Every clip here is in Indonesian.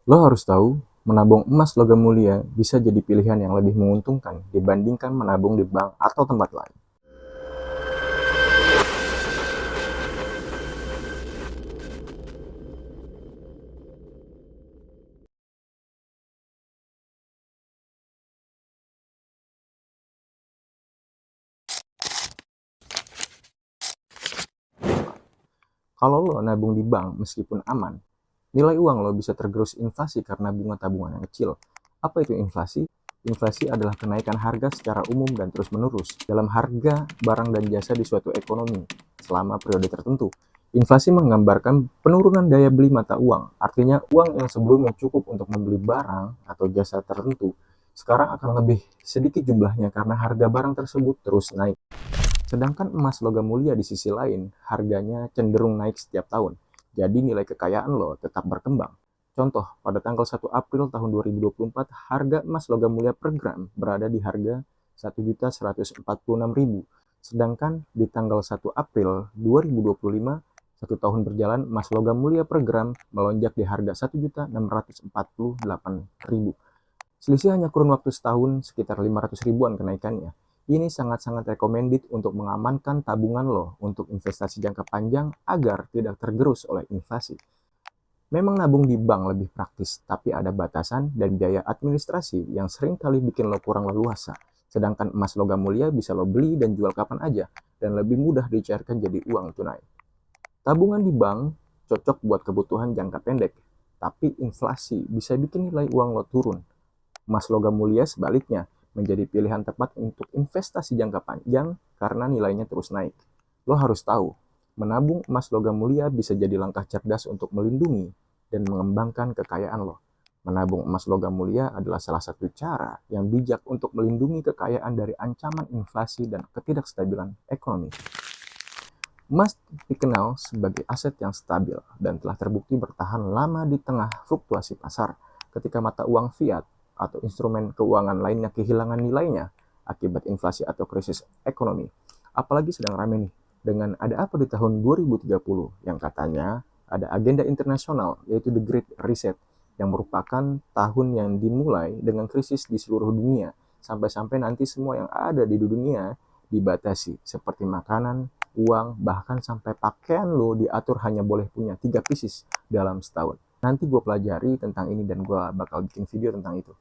Lo harus tahu, menabung emas logam mulia bisa jadi pilihan yang lebih menguntungkan dibandingkan menabung di bank atau tempat lain. Kalau lo nabung di bank meskipun aman, nilai uang lo bisa tergerus inflasi karena bunga tabungan yang kecil. Apa itu inflasi? Inflasi adalah kenaikan harga secara umum dan terus-menerus dalam harga barang dan jasa di suatu ekonomi selama periode tertentu. Inflasi menggambarkan penurunan daya beli mata uang, artinya uang yang sebelumnya cukup untuk membeli barang atau jasa tertentu, sekarang akan lebih sedikit jumlahnya karena harga barang tersebut terus naik. Sedangkan emas logam mulia di sisi lain, harganya cenderung naik setiap tahun. Jadi nilai kekayaan lo tetap berkembang. Contoh, pada tanggal 1 April tahun 2024, harga emas logam mulia per gram berada di harga 1.146.000. Sedangkan di tanggal 1 April 2025, satu tahun berjalan, emas logam mulia per gram melonjak di harga 1.648.000. Selisih hanya kurun waktu setahun, sekitar 500 ribuan kenaikannya. Ini sangat-sangat recommended untuk mengamankan tabungan lo untuk investasi jangka panjang agar tidak tergerus oleh inflasi. Memang nabung di bank lebih praktis, tapi ada batasan dan biaya administrasi yang sering kali bikin lo kurang leluasa. Sedangkan emas logam mulia bisa lo beli dan jual kapan aja, dan lebih mudah dicairkan jadi uang tunai. Tabungan di bank cocok buat kebutuhan jangka pendek, tapi inflasi bisa bikin nilai uang lo turun. Emas logam mulia sebaliknya menjadi pilihan tepat untuk investasi jangka panjang karena nilainya terus naik. Lo harus tahu, menabung emas logam mulia bisa jadi langkah cerdas untuk melindungi dan mengembangkan kekayaan lo. Menabung emas logam mulia adalah salah satu cara yang bijak untuk melindungi kekayaan dari ancaman inflasi dan ketidakstabilan ekonomi. Emas dikenal sebagai aset yang stabil dan telah terbukti bertahan lama di tengah fluktuasi pasar. Ketika mata uang fiat atau instrumen keuangan lainnya kehilangan nilainya akibat inflasi atau krisis ekonomi. Apalagi sedang ramai nih dengan ada apa di tahun 2030 yang katanya ada agenda internasional yaitu The Great Reset yang merupakan tahun yang dimulai dengan krisis di seluruh dunia sampai-sampai nanti semua yang ada di dunia dibatasi seperti makanan, uang, bahkan sampai pakaian lo diatur hanya boleh punya 3 pieces dalam setahun. Nanti gue pelajari tentang ini dan gue bakal bikin video tentang itu.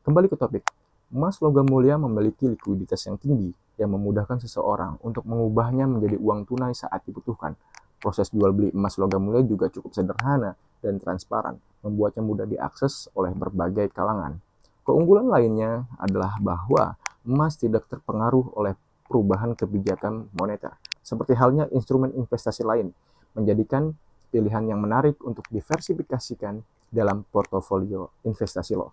Kembali ke topik, emas logam mulia memiliki likuiditas yang tinggi yang memudahkan seseorang untuk mengubahnya menjadi uang tunai saat dibutuhkan. Proses jual beli emas logam mulia juga cukup sederhana dan transparan, membuatnya mudah diakses oleh berbagai kalangan. Keunggulan lainnya adalah bahwa emas tidak terpengaruh oleh perubahan kebijakan moneter, seperti halnya instrumen investasi lain, menjadikan pilihan yang menarik untuk diversifikasikan dalam portofolio investasi lo.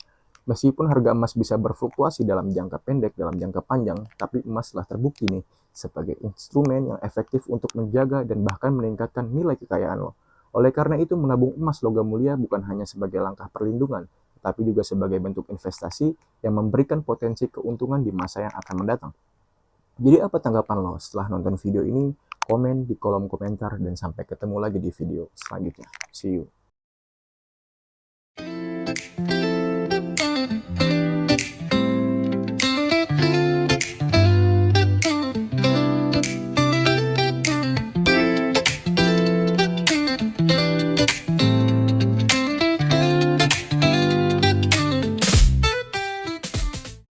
Meskipun harga emas bisa berfluktuasi dalam jangka pendek, dalam jangka panjang, tapi emas telah terbukti nih sebagai instrumen yang efektif untuk menjaga dan bahkan meningkatkan nilai kekayaan lo. Oleh karena itu, menabung emas logam mulia bukan hanya sebagai langkah perlindungan, tapi juga sebagai bentuk investasi yang memberikan potensi keuntungan di masa yang akan mendatang. Jadi apa tanggapan lo setelah nonton video ini? Komen di kolom komentar dan sampai ketemu lagi di video selanjutnya. See you.